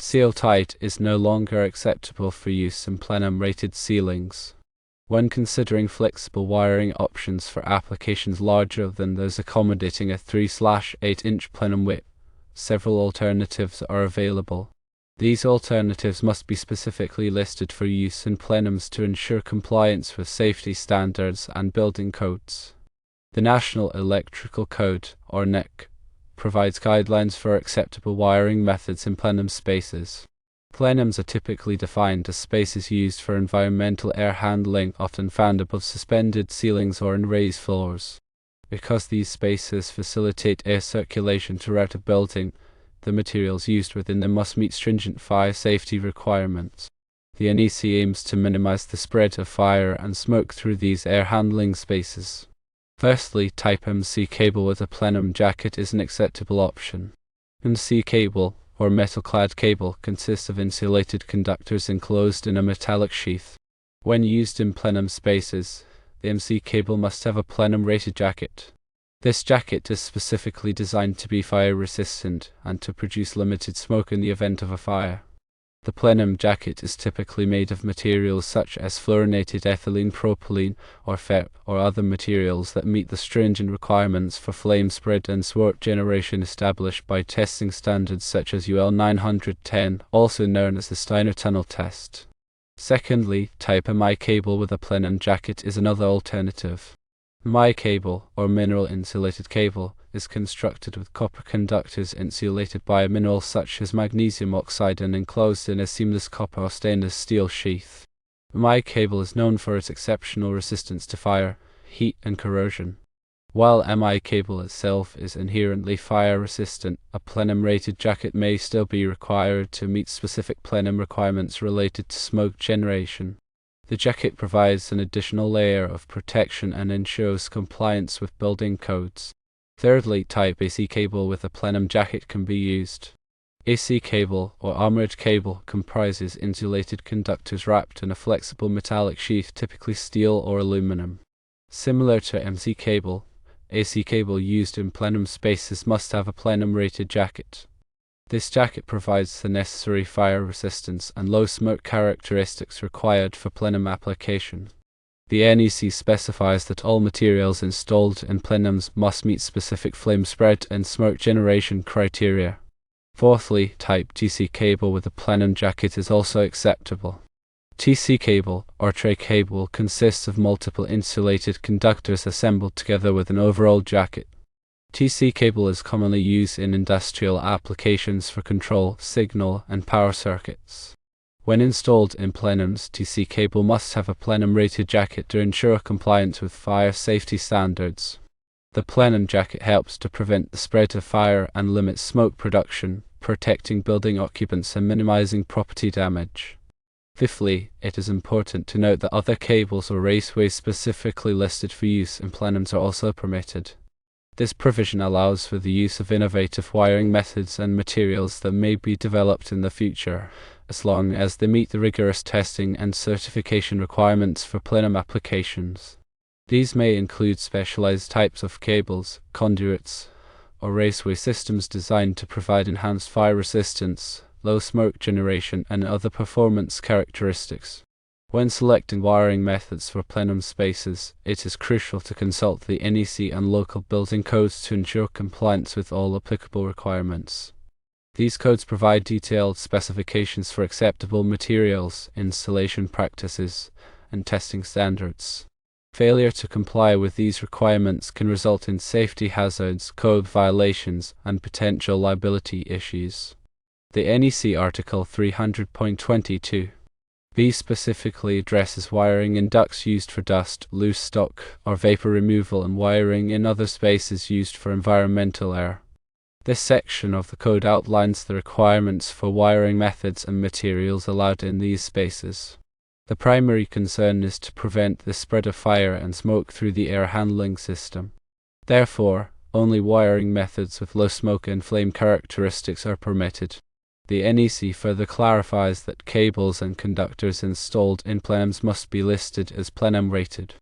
Seal-Tite is no longer acceptable for use in Plenum-rated ceilings. When considering flexible wiring options for applications larger than those accommodating a 3/8-inch plenum width, several alternatives are available. These alternatives must be specifically listed for use in plenums to ensure compliance with safety standards and building codes. The National Electrical Code, or NEC, provides guidelines for acceptable wiring methods in plenum spaces. Plenums are typically defined as spaces used for environmental air handling, often found above suspended ceilings or in raised floors. Because these spaces facilitate air circulation throughout a building, the materials used within them must meet stringent fire safety requirements. The NEC aims to minimize the spread of fire and smoke through these air handling spaces. Firstly, Type MC cable with a plenum jacket is an acceptable option. MC cable, or metal-clad cable, consists of insulated conductors enclosed in a metallic sheath. When used in plenum spaces, the MC cable must have a plenum-rated jacket. This jacket is specifically designed to be fire-resistant and to produce limited smoke in the event of a fire. The plenum jacket is typically made of materials such as fluorinated ethylene propylene or FEP or other materials that meet the stringent requirements for flame spread and smoke generation established by testing standards such as UL 910, also known as the Steiner tunnel test. Secondly, Type MI cable with a plenum jacket is another alternative. MI cable, or mineral insulated cable, is constructed with copper conductors insulated by a mineral such as magnesium oxide and enclosed in a seamless copper or stainless steel sheath. MI cable is known for its exceptional resistance to fire, heat, and corrosion. While MI cable itself is inherently fire resistant, a plenum-rated jacket may still be required to meet specific plenum requirements related to smoke generation. The jacket provides an additional layer of protection and ensures compliance with building codes. Thirdly, Type AC cable with a plenum jacket can be used. AC cable, or armored cable, comprises insulated conductors wrapped in a flexible metallic sheath, typically steel or aluminum. Similar to MC cable, AC cable used in plenum spaces must have a plenum-rated jacket. This jacket provides the necessary fire resistance and low smoke characteristics required for plenum application. The NEC specifies that all materials installed in plenums must meet specific flame spread and smoke generation criteria. Fourthly, Type TC cable with a plenum jacket is also acceptable. TC cable, or tray cable, consists of multiple insulated conductors assembled together with an overall jacket. TC cable is commonly used in industrial applications for control, signal, and power circuits. When installed in plenums, TC cable must have a plenum-rated jacket to ensure compliance with fire safety standards. The plenum jacket helps to prevent the spread of fire and limit smoke production, protecting building occupants and minimizing property damage. Fifthly, it is important to note that other cables or raceways specifically listed for use in plenums are also permitted. This provision allows for the use of innovative wiring methods and materials that may be developed in the future, as long as they meet the rigorous testing and certification requirements for plenum applications. These may include specialized types of cables, conduits, or raceway systems designed to provide enhanced fire resistance, low smoke generation, and other performance characteristics. When selecting wiring methods for plenum spaces, it is crucial to consult the NEC and local building codes to ensure compliance with all applicable requirements. These codes provide detailed specifications for acceptable materials, installation practices, and testing standards. Failure to comply with these requirements can result in safety hazards, code violations, and potential liability issues. The NEC Article 300.22 B specifically addresses wiring in ducts used for dust, loose stock, or vapor removal, and wiring in other spaces used for environmental air. This section of the code outlines the requirements for wiring methods and materials allowed in these spaces. The primary concern is to prevent the spread of fire and smoke through the air handling system. Therefore, only wiring methods with low smoke and flame characteristics are permitted. The NEC further clarifies that cables and conductors installed in plenums must be listed as plenum rated.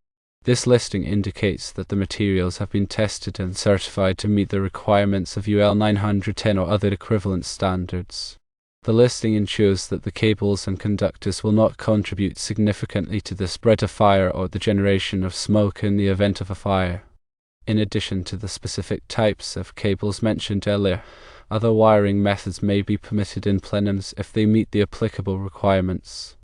This listing indicates that the materials have been tested and certified to meet the requirements of UL 910 or other equivalent standards. The listing ensures that the cables and conductors will not contribute significantly to the spread of fire or the generation of smoke in the event of a fire. In addition to the specific types of cables mentioned earlier, other wiring methods may be permitted in plenums if they meet the applicable requirements.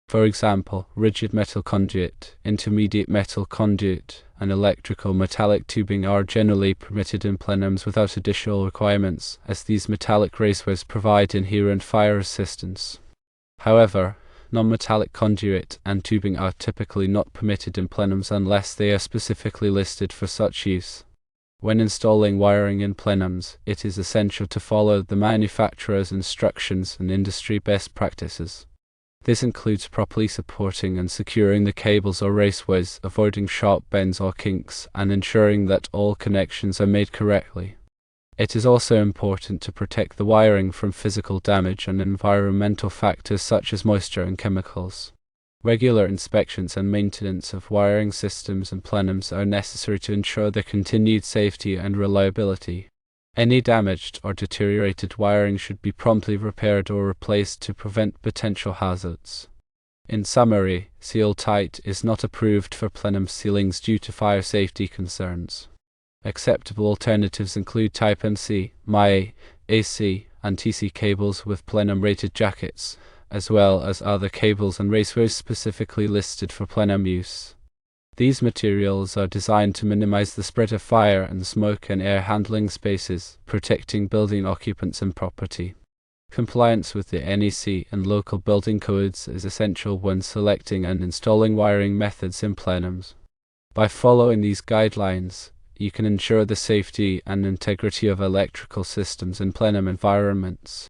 For example, rigid metal conduit, intermediate metal conduit, and electrical metallic tubing are generally permitted in plenums without additional requirements, as these metallic raceways provide inherent fire resistance. However, non-metallic conduit and tubing are typically not permitted in plenums unless they are specifically listed for such use. When installing wiring in plenums, it is essential to follow the manufacturer's instructions and industry best practices. This includes properly supporting and securing the cables or raceways, avoiding sharp bends or kinks, and ensuring that all connections are made correctly. It is also important to protect the wiring from physical damage and environmental factors such as moisture and chemicals. Regular inspections and maintenance of wiring systems and plenums are necessary to ensure their continued safety and reliability. Any damaged or deteriorated wiring should be promptly repaired or replaced to prevent potential hazards. In summary, Seal-Tite is not approved for plenum ceilings due to fire safety concerns. Acceptable alternatives include Type MC, MIA, AC, and TC cables with plenum-rated jackets, as well as other cables and raceways specifically listed for plenum use. These materials are designed to minimize the spread of fire and smoke in air handling spaces, protecting building occupants and property. Compliance with the NEC and local building codes is essential when selecting and installing wiring methods in plenums. By following these guidelines, you can ensure the safety and integrity of electrical systems in plenum environments.